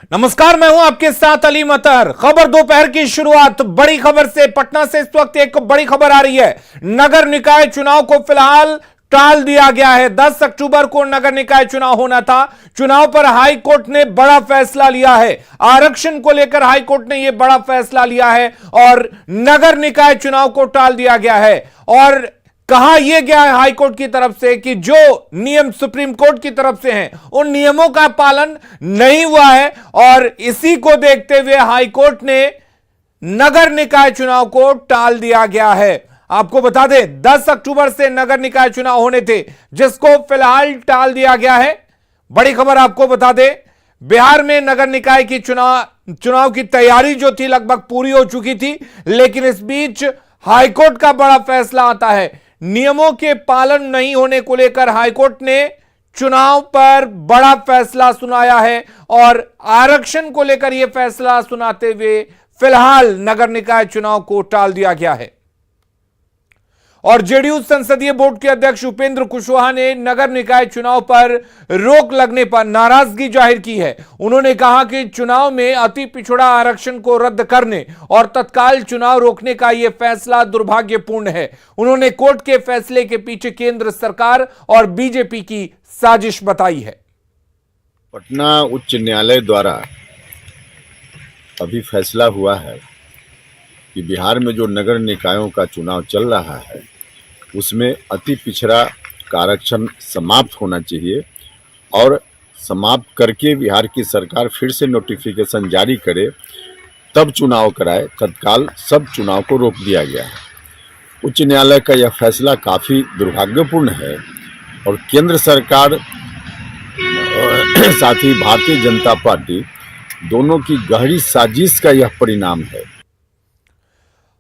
नमस्कार, मैं हूं आपके साथ अली मतर। खबर दोपहर की शुरुआत बड़ी खबर से। पटना से इस वक्त एक बड़ी खबर आ रही है। नगर निकाय चुनाव को फिलहाल टाल दिया गया है। 10 अक्टूबर को नगर निकाय चुनाव होना था। चुनाव पर हाई कोर्ट ने बड़ा फैसला लिया है। आरक्षण को लेकर हाई कोर्ट ने यह बड़ा फैसला लिया है और नगर निकाय चुनाव को टाल दिया गया है। और कहा यह गया है हाईकोर्ट की तरफ से कि जो नियम सुप्रीम कोर्ट की तरफ से हैं उन नियमों का पालन नहीं हुआ है और इसी को देखते हुए हाईकोर्ट ने नगर निकाय चुनाव को टाल दिया गया है। आपको बता दें 10 अक्टूबर से नगर निकाय चुनाव होने थे, जिसको फिलहाल टाल दिया गया है। बड़ी खबर आपको बता दें, बिहार में नगर निकाय की चुनाव की तैयारी जो थी लगभग पूरी हो चुकी थी, लेकिन इस बीच हाईकोर्ट का बड़ा फैसला आता है। नियमों के पालन नहीं होने को लेकर हाईकोर्ट ने चुनाव पर बड़ा फैसला सुनाया है और आरक्षण को लेकर यह फैसला सुनाते हुए फिलहाल नगर निकाय चुनाव को टाल दिया गया है। और जेडीयू संसदीय बोर्ड के अध्यक्ष उपेंद्र कुशवाहा ने नगर निकाय चुनाव पर रोक लगने पर नाराजगी जाहिर की है। उन्होंने कहा कि चुनाव में अति पिछड़ा आरक्षण को रद्द करने और तत्काल चुनाव रोकने का यह फैसला दुर्भाग्यपूर्ण है। उन्होंने कोर्ट के फैसले के पीछे केंद्र सरकार और बीजेपी की साजिश बताई है। पटना उच्च न्यायालय द्वारा अभी फैसला हुआ है कि बिहार में जो नगर निकायों का चुनाव चल रहा है उसमें अति पिछड़ा का आरक्षण समाप्त होना चाहिए और समाप्त करके बिहार की सरकार फिर से नोटिफिकेशन जारी करे, तब चुनाव कराए। तत्काल सब चुनाव को रोक दिया गया है। उच्च न्यायालय का यह फैसला काफ़ी दुर्भाग्यपूर्ण है और केंद्र सरकार साथ ही भारतीय जनता पार्टी दोनों की गहरी साजिश का यह परिणाम है।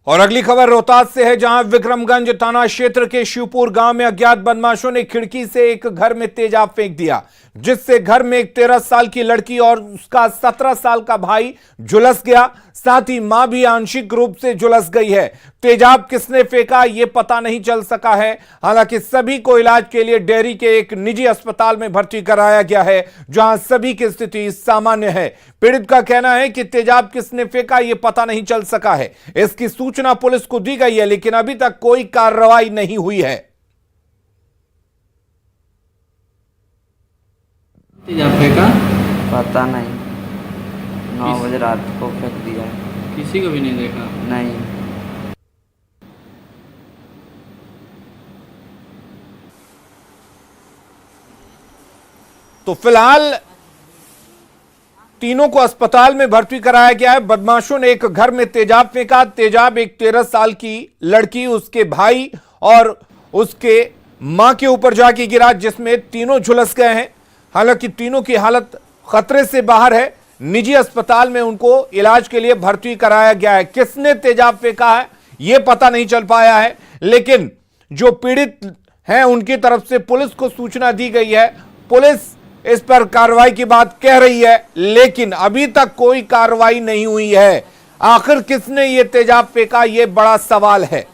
और अगली खबर रोहतास से है, जहां विक्रमगंज थाना क्षेत्र के शिवपुर गांव में अज्ञात बदमाशों ने खिड़की से एक घर में तेजाब फेंक दिया, जिससे घर में एक 13 साल की लड़की और उसका 17 साल का भाई झुलस गया। साथ ही मां भी आंशिक रूप से झुलस गई है। तेजाब किसने फेंका यह पता नहीं चल सका है। हालांकि सभी को इलाज के लिए डेहरी के एक निजी अस्पताल में भर्ती कराया गया है, जहां सभी की स्थिति सामान्य है। पीड़ित का कहना है कि तेजाब किसने फेंका यह पता नहीं चल सका है। इसकी सूचना पुलिस को दी गई है, लेकिन अभी तक कोई कार्रवाई नहीं हुई है। तेजाब फेंका? पता नहीं, 9 बजे रात को फेंक दिया। किसी को भी नहीं देखा? नहीं। तो फिलहाल तीनों को अस्पताल में भर्ती कराया गया है। बदमाशों ने एक घर में तेजाब फेंका। तेजाब एक 13 साल की लड़की, उसके भाई और उसके मां के ऊपर जाके गिरा, जिसमें तीनों झुलस गए हैं। हालांकि तीनों की हालत खतरे से बाहर है। निजी अस्पताल में उनको इलाज के लिए भर्ती कराया गया है। किसने तेजाब फेंका है यह पता नहीं चल पाया है, लेकिन जो पीड़ित हैं उनकी तरफ से पुलिस को सूचना दी गई है। पुलिस इस पर कार्रवाई की बात कह रही है, लेकिन अभी तक कोई कार्रवाई नहीं हुई है। आखिर किसने यह तेजाब फेंका यह बड़ा सवाल है।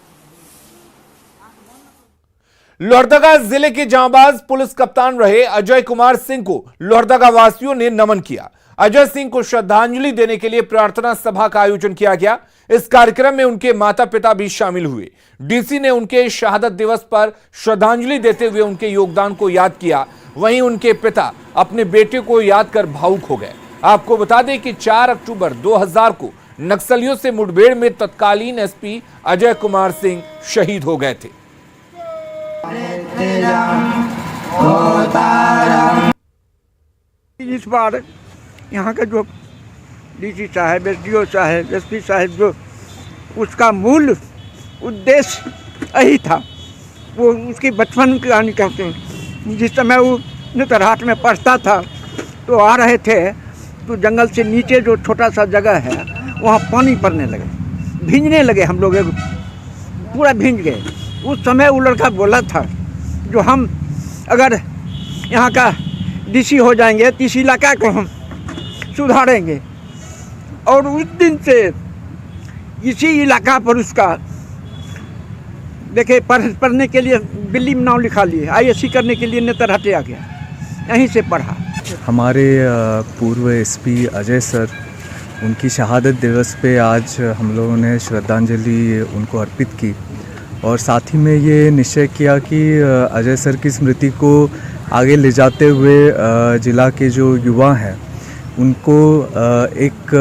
लोहरदगा जिले के जांबाज पुलिस कप्तान रहे अजय कुमार सिंह को लोहरदगा वासियों ने नमन किया। अजय सिंह को श्रद्धांजलि देने के लिए प्रार्थना सभा का आयोजन किया गया। इस कार्यक्रम में उनके माता पिता भी शामिल हुए। डीसी ने उनके शहादत दिवस पर श्रद्धांजलि देते हुए उनके योगदान को याद किया। वहीं उनके पिता अपने बेटे को याद कर भावुक हो गए। आपको बता दें कि 4 अक्टूबर 2000 को नक्सलियों से मुठभेड़ में तत्कालीन एसपी अजय कुमार सिंह शहीद हो गए थे। इस बार यहाँ के जो डीसी साहब, एसडीओ साहब, एसपी साहब, जो उसका मूल उद्देश्य यही था। वो उसकी बचपन की कहानी कहते हैं। जिस समय वो नेतरहाट में पढ़ता था तो आ रहे थे तो जंगल से नीचे जो छोटा सा जगह है वहाँ पानी पड़ने लगे, भींजने लगे। हम लोग पूरा भींज गए। उस समय वो लड़का बोला था जो हम अगर यहाँ का डीसी हो जाएंगे तो इस इलाका को हम सुधारेंगे। और उस दिन से इसी इलाका पर उसका देखे पढ़ने के लिए दिल्ली में नाम लिखा लिए, आईएससी करने के लिए नेतरहाटे आ गया, यहीं से पढ़ा। हमारे पूर्व एसपी अजय सर, उनकी शहादत दिवस पे आज हम लोगों ने श्रद्धांजलि उनको अर्पित की और साथ ही में ये निश्चय किया कि अजय सर की स्मृति को आगे ले जाते हुए ज़िला के जो युवा हैं उनको एक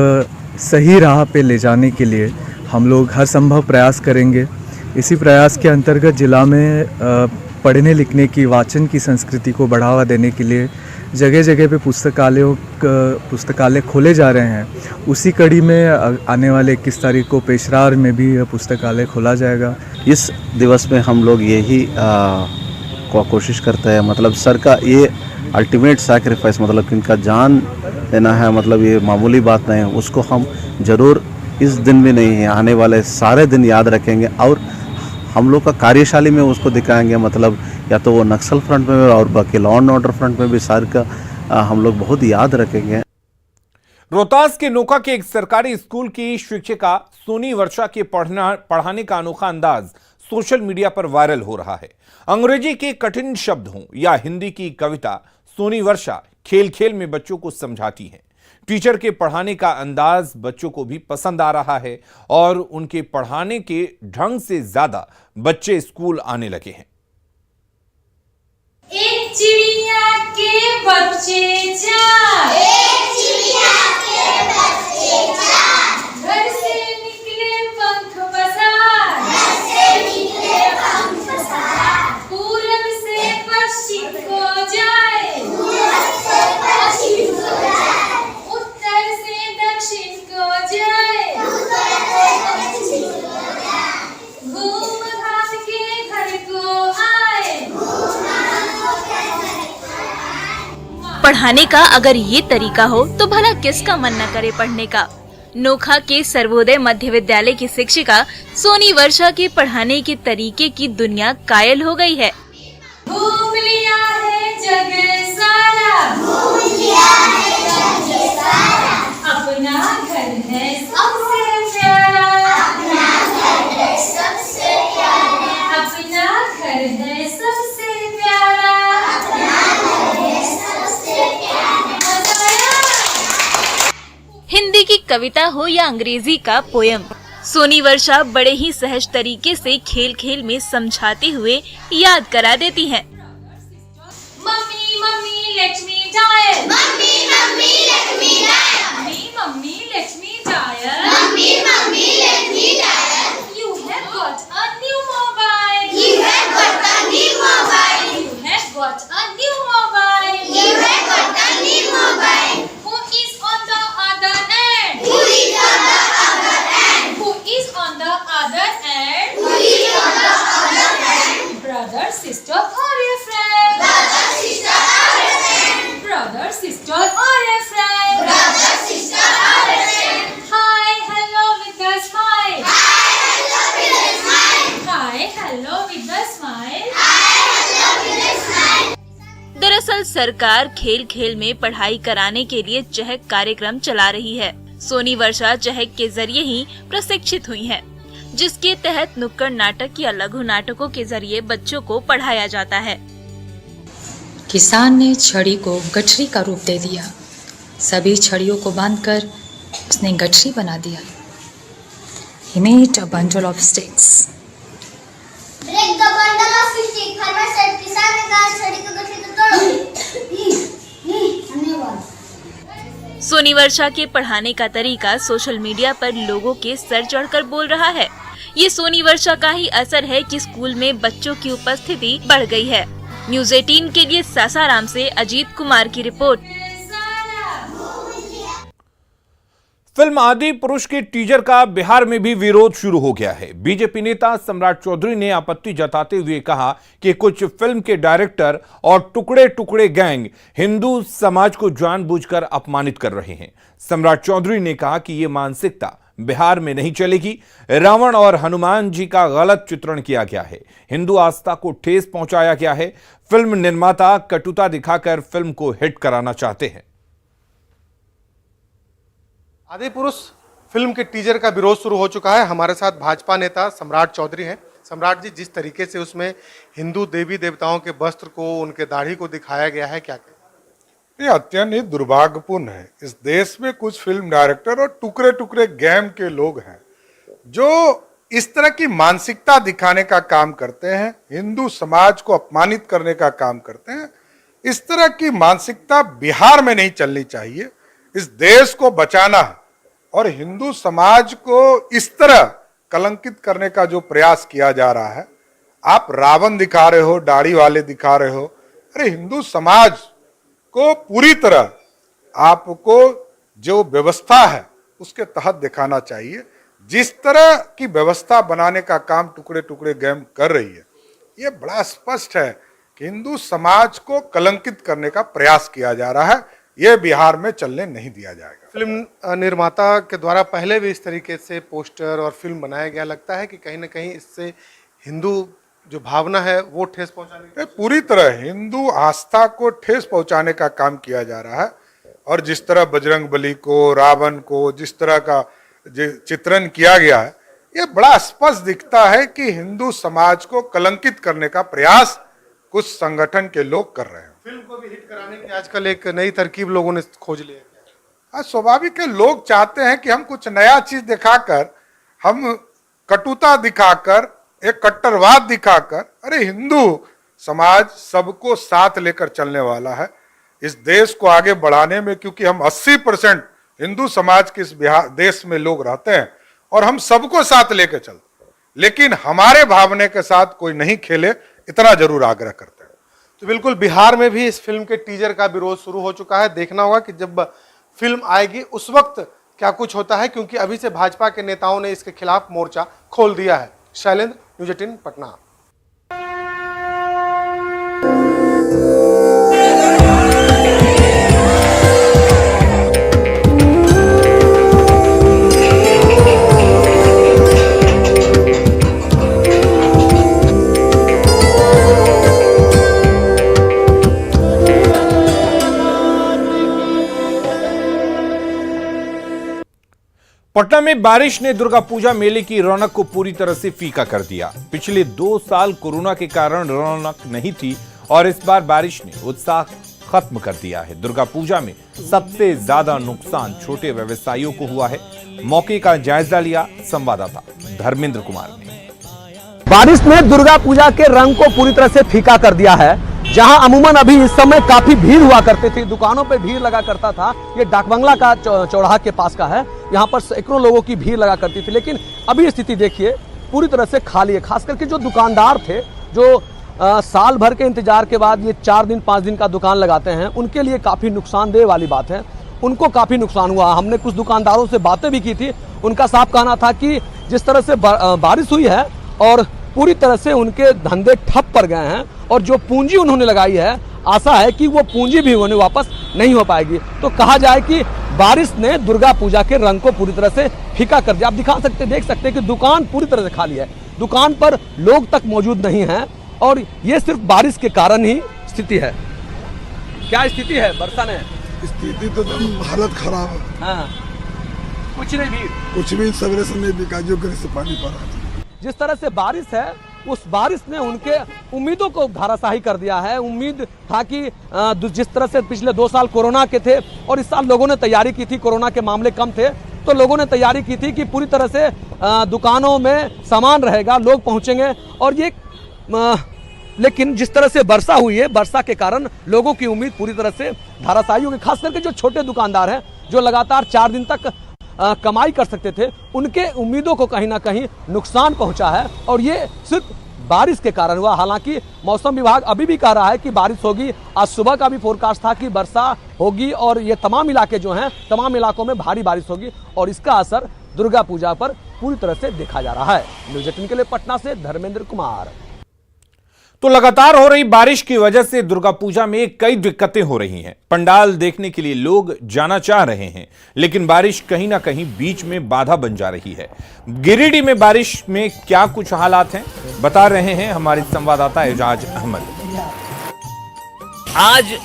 सही राह पे ले जाने के लिए हम लोग हर संभव प्रयास करेंगे। इसी प्रयास के अंतर्गत ज़िला में पढ़ने लिखने की, वाचन की संस्कृति को बढ़ावा देने के लिए जगह जगह पे पुस्तकालय खोले जा रहे हैं। उसी कड़ी में आने वाले 21 तारीख को पेशरार में भी पुस्तकालय खोला जाएगा। इस दिवस में हम लोग यही कोशिश करते हैं, मतलब सर का ये अल्टीमेट सैक्रिफाइस, मतलब कि इनका जान देना है, मतलब ये मामूली बात नहीं है। उसको हम ज़रूर इस दिन में नहीं है, आने वाले सारे दिन याद रखेंगे और हम लोग का कार्यशाली में उसको दिखाएंगे। मतलब या तो वो नक्सल फ्रंट में और बाकी लॉ एंड ऑर्डर फ्रंट में भी सर का हम लोग बहुत याद रखेंगे। रोहतास के नोखा के एक सरकारी स्कूल की शिक्षिका सोनी वर्षा के पढ़ाने का अनोखा अंदाज सोशल मीडिया पर वायरल हो रहा है। अंग्रेजी के कठिन शब्द हों या हिंदी की कविता, सोनी वर्षा खेल खेल में बच्चों को समझाती हैं। टीचर के पढ़ाने का अंदाज बच्चों को भी पसंद आ रहा है और उनके पढ़ाने के ढंग से ज्यादा बच्चे स्कूल आने लगे हैं। एक चिड़िया के बच्चे चार, एक चिड़िया के बच्चे चार, घर से निकले पंख पसार, घर से निकले पंख पसार, पूरब से पश्चिम को जाए, पूरब से पश्चिम को जाए, उत्तर से दक्षिण को जाए, उत्तर से दक्षिण को जाए, घूम घाम के घर को आए, पढ़ाने का अगर ये तरीका हो तो भला किसका मन न करे पढ़ने का। नोखा के सर्वोदय मध्य विद्यालय की शिक्षिका सोनी वर्षा के पढ़ाने के तरीके की दुनिया कायल हो गई है। घूम लिया है जग सारा, घूम लिया है जग सारा, अपना घर है सबसे प्यारा, अपना घर है सबसे प्यारा, अपना घर है सबसे प्यारा, अपना घर है सबसे प्यारा। हिंदी की कविता हो या अंग्रेजी का पोयम, सोनी वर्षा बड़े ही सहज तरीके से खेल खेल में समझाते हुए याद करा देती हैं। Mummy mummy let me dial, mummy mummy let me dial, mummy mummy let me dial, mummy mummy let me dial, you have got a new mobile, you have got a new mobile, you have got a new mobile, you have got a new mobile, who is on the other end, who is on the other end, who is on the other end, who is on the other end, brother sister or a friend, brother sister or a friend, brother sister or a friend, brother sister or a friend, hi hello with a smile, hi hello with a smile, hi hello with a smile, hi hello with a smile। दरअसल सरकार खेल खेल में पढ़ाई कराने के लिए चहक कार्यक्रम चला रही है। सोनी वर्षा चहक के जरिए ही प्रशिक्षित हुई हैं, जिसके तहत नुक्कड़ नाटक या लघु नाटकों के जरिए बच्चों को पढ़ाया जाता है। किसान ने छड़ी को गठरी का रूप दे दिया, सभी छड़ियों को बांधकर उसने गठरी बना दिया। He made a bundle of sticks. Break the bundle of sticks. Farmer said, किसान ने कहा छड़ी को गठरी तो तोड़ो। सोनी वर्षा के पढ़ाने का तरीका सोशल मीडिया पर लोगों के सर चढ़कर बोल रहा है। ये सोनी वर्षा का ही असर है कि स्कूल में बच्चों की उपस्थिति बढ़ गई है। न्यूज़ 18 के लिए सासाराम से अजीत कुमार की रिपोर्ट। फिल्म आदि पुरुष के टीजर का बिहार में भी विरोध शुरू हो गया है। बीजेपी नेता सम्राट चौधरी ने आपत्ति जताते हुए कहा कि कुछ फिल्म के डायरेक्टर और टुकड़े टुकड़े गैंग हिंदू समाज को जानबूझकर अपमानित कर रहे हैं। सम्राट चौधरी ने कहा कि यह मानसिकता बिहार में नहीं चलेगी। रावण और हनुमान जी का गलत चित्रण किया गया है, हिंदू आस्था को ठेस पहुंचाया गया है। फिल्म निर्माता कटुता दिखाकर फिल्म को हिट कराना चाहते हैं। आदि पुरुष फिल्म के टीजर का विरोध शुरू हो चुका है। हमारे साथ भाजपा नेता सम्राट चौधरी हैं। सम्राट जी, जिस तरीके से उसमें हिंदू देवी देवताओं के वस्त्र को, उनके दाढ़ी को दिखाया गया है, क्या कहें? ये अत्यंत ही दुर्भाग्यपूर्ण है। इस देश में कुछ फिल्म डायरेक्टर और टुकड़े टुकड़े गैम के लोग हैं जो इस तरह की मानसिकता दिखाने का काम करते हैं, हिंदू समाज को अपमानित करने का काम करते हैं। इस तरह की मानसिकता बिहार में नहीं चलनी चाहिए। इस देश को बचाना है और हिंदू समाज को इस तरह कलंकित करने का जो प्रयास किया जा रहा है, आप रावण दिखा रहे हो, दाढ़ी वाले दिखा रहे हो। अरे हिंदू समाज को पूरी तरह आपको जो व्यवस्था है उसके तहत दिखाना चाहिए। जिस तरह की व्यवस्था बनाने का काम टुकड़े टुकड़े गैम कर रही है, ये बड़ा स्पष्ट है कि हिंदू समाज को कलंकित करने का प्रयास किया जा रहा है। ये बिहार में चलने नहीं दिया जाएगा। फिल्म निर्माता के द्वारा पहले भी इस तरीके से पोस्टर और फिल्म बनाया गया, लगता है कि कहीं ना कहीं इससे हिंदू जो भावना है वो ठेस पहुंचाने पूरी तरह हिंदू आस्था को ठेस पहुंचाने का काम किया जा रहा है। और जिस तरह बजरंगबली को, रावण को जिस तरह का चित्रण किया गया है, ये बड़ा स्पष्ट दिखता है कि हिंदू समाज को कलंकित करने का प्रयास कुछ संगठन के लोग कर रहे हैं। फिल्म को भी हिट कराने की आजकल एक नई तरकीब लोगों ने खोज ली है। स्वाभाविक है, लोग चाहते हैं कि हम कुछ नया चीज दिखाकर, हम कटुता दिखाकर, एक कट्टरवाद दिखाकर, अरे हिंदू समाज सबको साथ लेकर चलने वाला है इस देश को आगे बढ़ाने में। क्योंकि हम 80% हिंदू समाज के इस बिहार देश में लोग रहते हैं और हम सबको साथ लेकर चलते, लेकिन हमारे भावने के साथ कोई नहीं खेले, इतना जरूर आग्रह करते हैं। तो बिल्कुल बिहार में भी इस फिल्म के टीजर का विरोध शुरू हो चुका है। देखना होगा कि जब फिल्म आएगी उस वक्त क्या कुछ होता है, क्योंकि अभी से भाजपा के नेताओं ने इसके खिलाफ मोर्चा खोल दिया है। शैलेंद्र, न्यूज़ 18 पटना। पटना में बारिश ने दुर्गा पूजा मेले की रौनक को पूरी तरह से फीका कर दिया। पिछले 2 साल कोरोना के कारण रौनक नहीं थी और इस बार बारिश ने उत्साह खत्म कर दिया है। दुर्गा पूजा में सबसे ज्यादा नुकसान छोटे व्यवसायियों को हुआ है। मौके का जायजा लिया संवाददाता धर्मेंद्र कुमार ने। बारिश ने दुर्गा पूजा के रंग को पूरी तरह से फीका कर दिया है। जहां अमूमन अभी इस समय काफी भीड़ हुआ करती थी, दुकानों पे भीड़ लगा करता था। ये डाकबंगला का चौराहा के पास का है, यहाँ पर सैकड़ों लोगों की भीड़ लगा करती थी। लेकिन अभी स्थिति देखिए पूरी तरह से खाली है। खास करके जो दुकानदार थे, जो साल भर के इंतजार के बाद ये 4 दिन 5 दिन का दुकान लगाते हैं, उनके लिए काफी नुकसानदेह वाली बात है। उनको काफी नुकसान हुआ। हमने कुछ दुकानदारों से बातें भी की थी। उनका साफ कहना था कि जिस तरह से बारिश हुई है और पूरी तरह से उनके धंधे ठप पड़ गए हैं और जो पूंजी उन्होंने लगाई है, आशा है कि वो पूंजी भी उन्हें वापस नहीं हो पाएगी। तो कहा जाए कि बारिश ने दुर्गा पूजा के रंग को पूरी तरह से फीका कर दिया। आप देख सकते हैं कि दुकान पूरी तरह से खाली है, दुकान पर लोग तक मौजूद नहीं हैं और ये सिर्फ बारिश के कारण ही स्थिति है। क्या स्थिति है वर्षा ने? स्थिति तो हालत खराब है। हाँ, कुछ नहीं भी, कुछ भी सवेरे से नहीं बिका, जो घर से पानी पड़ा। जिस तरह से बारिश है, उस बारिश ने उनके उम्मीदों को धाराशाही कर दिया है। उम्मीद था कि जिस तरह से पिछले 2 साल कोरोना के थे और इस साल लोगों ने तैयारी की थी, कोरोना के मामले कम थे, तो लोगों ने तैयारी की थी कि पूरी तरह से दुकानों में सामान रहेगा, लोग पहुंचेंगे और ये लेकिन जिस तरह से वर्षा हुई है, वर्षा के कारण लोगों की उम्मीद पूरी तरह से धाराशाही हो गई। खास करके जो छोटे दुकानदार हैं, जो लगातार 4 दिन तक कमाई कर सकते थे, उनके उम्मीदों को कहीं ना कहीं नुकसान पहुंचा है और ये सिर्फ बारिश के कारण हुआ। हालांकि मौसम विभाग अभी भी कह रहा है कि बारिश होगी। आज सुबह का भी फोरकास्ट था कि वर्षा होगी और ये तमाम इलाके जो हैं, तमाम इलाकों में भारी बारिश होगी और इसका असर दुर्गा पूजा पर पूरी तरह से देखा जा रहा है। न्यूज़ 18 के लिए पटना से धर्मेंद्र कुमार। तो लगातार हो रही बारिश की वजह से दुर्गा पूजा में कई दिक्कतें हो रही हैं। पंडाल देखने के लिए लोग जाना चाह रहे हैं, लेकिन बारिश कहीं ना कहीं बीच में बाधा बन जा रही है। गिरिडीह में बारिश में क्या कुछ हालात हैं, बता रहे हैं हमारे संवाददाता एजाज अहमद। आज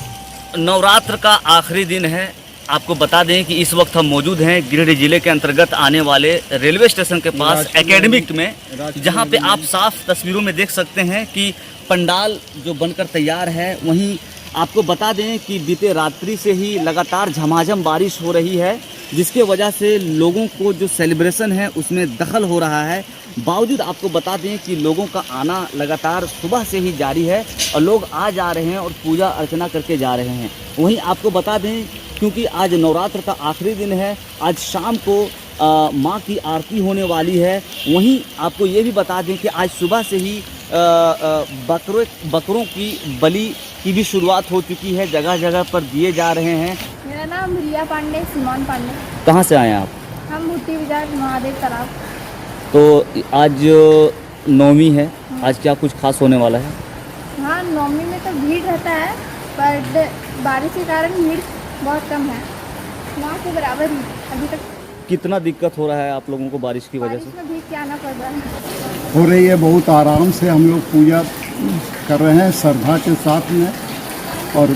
नवरात्र का आखिरी दिन है। आपको बता दें कि इस वक्त हम मौजूद हैं गिरिडीह जिले के अंतर्गत आने वाले रेलवे स्टेशन के पास एकेडमिक में, जहां पे आप साफ तस्वीरों में देख सकते हैं कि पंडाल जो बनकर तैयार है, वहीं आपको बता दें कि बीते रात्रि से ही लगातार झमाझम बारिश हो रही है, जिसके वजह से लोगों को जो सेलिब्रेशन है उसमें दखल हो रहा है। बावजूद आपको बता दें कि लोगों का आना लगातार सुबह से ही जारी है और लोग आ जा रहे हैं और पूजा अर्चना करके जा रहे हैं। वहीं आपको बता दें क्योंकि आज नवरात्र का आखिरी दिन है, आज शाम को माँ की आरती होने वाली है। वहीं आपको ये भी बता दें कि आज सुबह से ही बकरों की बलि की भी शुरुआत हो चुकी है, जगह जगह पर दिए जा रहे हैं। मेरा नाम रिया पांडे, सीमान पांडे। कहाँ से आए हैं आप? हम भुट्टी बाजार महादेव तालाब। तो आज नवमी है, आज क्या कुछ खास होने वाला है? हाँ, नवमी में तो भीड़ रहता है, पर बारिश के कारण भीड़ बहुत कम है, वहाँ के बराबर ही अभी तक। कितना दिक्कत हो रहा है आप लोगों को बारिश की वजह से? बारिश में भीग के आना पड़ रहा है। हो रही है, बहुत आराम से हम लोग पूजा कर रहे हैं श्रद्धा के साथ में, और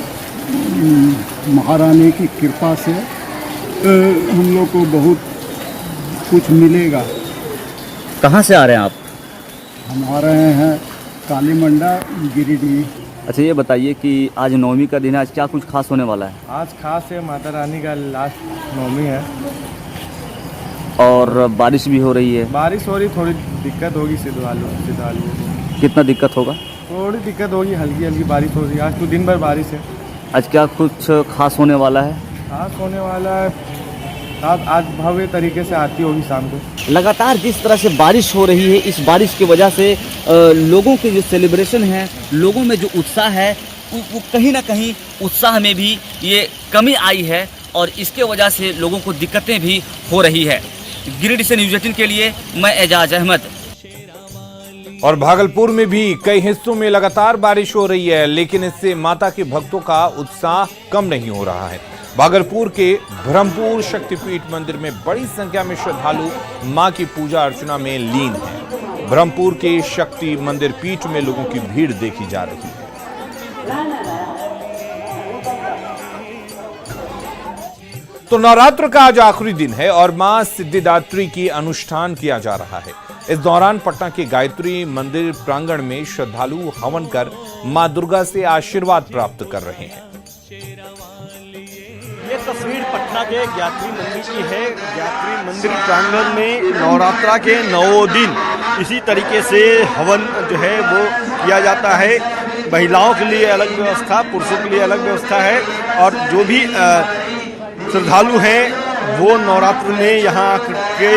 महारानी की कृपा से हम लोग को बहुत कुछ मिलेगा। कहाँ से आ रहे हैं आप? हम आ रहे हैं काली मंडा, गिरिडीह। अच्छा, ये बताइए कि आज नवमी का दिन है, आज क्या कुछ खास होने वाला है? आज खास है, माता रानी का लास्ट नवमी है और बारिश भी हो रही है। बारिश हो रही, थोड़ी दिक्कत होगी श्रद्धालुओं को। कितना दिक्कत होगा? थोड़ी दिक्कत होगी, हल्की हल्की बारिश हो रही है। आज तो दिन भर बारिश है। आज क्या कुछ खास होने वाला है? खास होने वाला है, आज भव्य तरीके से आरती होगी शाम को। लगातार जिस तरह से बारिश हो रही है, इस बारिश की वजह से लोगों के जो सेलिब्रेशन है, लोगों में जो उत्साह है, वो कहीं ना कहीं उत्साह में भी ये कमी आई है और इसके वजह से लोगों को दिक्कतें भी हो रही है। गिरिडीह से न्यूज़ 18 के लिए मैं एजाज अहमद। और भागलपुर में भी कई हिस्सों में लगातार बारिश हो रही है, लेकिन इससे माता के भक्तों का उत्साह कम नहीं हो रहा है। भागलपुर के ब्रह्मपुर शक्तिपीठ मंदिर में बड़ी संख्या में श्रद्धालु मां की पूजा अर्चना में लीन हैं। ब्रह्मपुर के शक्ति मंदिर पीठ में लोगों की भीड़ देखी जा रही है। तो नवरात्र का आज आखिरी दिन है और मां सिद्धिदात्री की अनुष्ठान किया जा रहा है। इस दौरान पटना के गायत्री मंदिर प्रांगण में श्रद्धालु हवन कर मां दुर्गा से आशीर्वाद प्राप्त कर रहे हैं। ये तस्वीर पटना के गायत्री मंदिर की है। गायत्री मंदिर प्रांगण में नवरात्रा के 9 दिन इसी तरीके से हवन जो है वो किया जाता है। महिलाओं के लिए अलग व्यवस्था, पुरुषों के लिए अलग व्यवस्था है और जो भी श्रद्धालु हैं वो नवरात्र में यहाँ के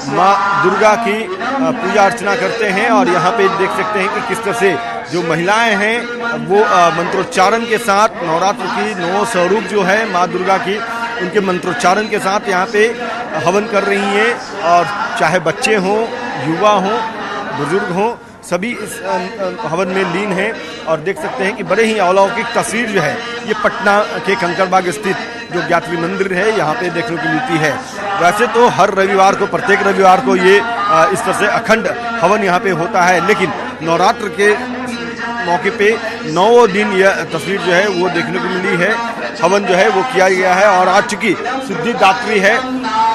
माँ दुर्गा की पूजा अर्चना करते हैं। और यहाँ पे देख सकते हैं कि किस तरह से जो महिलाएं हैं वो मंत्रोच्चारण के साथ नवरात्र की 9 स्वरूप जो है माँ दुर्गा की, उनके मंत्रोच्चारण के साथ यहाँ पे हवन कर रही हैं। और चाहे बच्चे हों, युवा हों, बुजुर्ग हों, सभी इस हवन में लीन हैं। और देख सकते हैं कि बड़े ही अलौकिक तस्वीर जो है ये पटना के कंकड़बाग स्थित जो गायत्री मंदिर है यहाँ पे देखने को मिलती है। वैसे तो हर रविवार को, प्रत्येक रविवार को ये इस तरह से अखंड हवन यहाँ पे होता है, लेकिन नवरात्र के मौके पे 9 दिन यह तस्वीर जो है वो देखने को मिली है। हवन जो है वो किया गया है और आज चूंकि सिद्धिदात्री है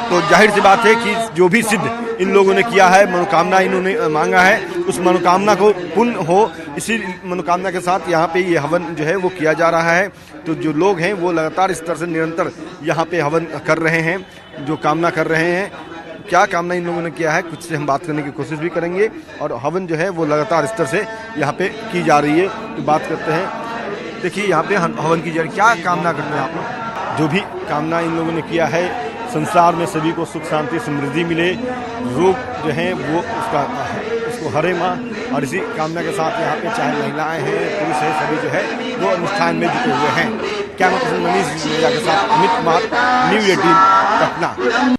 तो जाहिर सी बात है कि जो भी सिद्ध इन लोगों ने किया है, मनोकामना इन्होंने मांगा है, उस मनोकामना को पूर्ण हो, इसी मनोकामना के साथ यहाँ पे ये हवन जो है वो किया जा रहा है। तो जो लोग हैं वो लगातार इस तरह से निरंतर यहाँ पे हवन कर रहे हैं, जो कामना कर रहे हैं। क्या कामना इन लोगों ने किया है, कुछ से हम बात करने की कोशिश भी करेंगे। और हवन जो है वो लगातार इस तरह से यहाँ पे की जा रही है। तो बात करते हैं, देखिए यहाँ पे हवन की जा रही है। क्या कामना करते हैं आप लोग? जो भी कामना इन लोगों ने किया है, संसार में सभी को सुख शांति समृद्धि मिले, रोग जो हैं वो उसको हरे माँ। और इसी कामना के साथ यहाँ पे चाहे महिलाएं हैं, पुरुष हैं, सभी जो है वो अनुष्ठान में जुटे हुए हैं। कैमरा पर्सन मनीष मेजा के साथ अमित कुमार, न्यूज़ 18 पटना।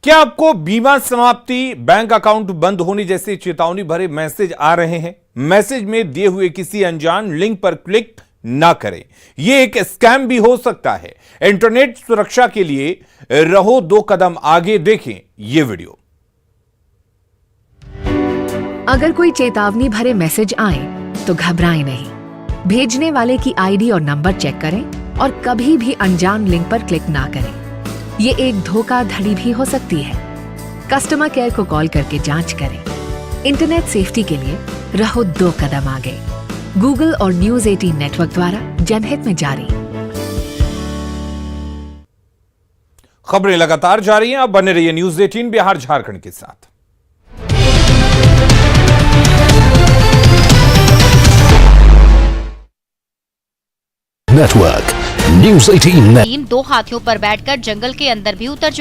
क्या आपको बीमा समाप्ति, बैंक अकाउंट बंद होने जैसे चेतावनी भरे मैसेज आ रहे हैं? मैसेज में दिए हुए किसी अनजान लिंक पर क्लिक ना करें, यह एक स्कैम भी हो सकता है। इंटरनेट सुरक्षा के लिए रहो 2 कदम आगे, देखें यह वीडियो। अगर कोई चेतावनी भरे मैसेज आए तो घबराएं नहीं। भेजने वाले की आईडी और नंबर चेक करें और कभी भी अनजान लिंक पर क्लिक ना करें। ये एक धोखाधड़ी भी हो सकती है। कस्टमर केयर को कॉल करके जांच करें। इंटरनेट सेफ्टी के लिए रहो 2 कदम आगे। गूगल और न्यूज 18 नेटवर्क द्वारा जनहित में जारी। खबरें लगातार जारी हैं, अब बने रहिए न्यूज 18 बिहार झारखंड के साथ। नेटवर्क न्यूज 18 दो हाथियों पर बैठकर जंगल के अंदर भी उतर चुकी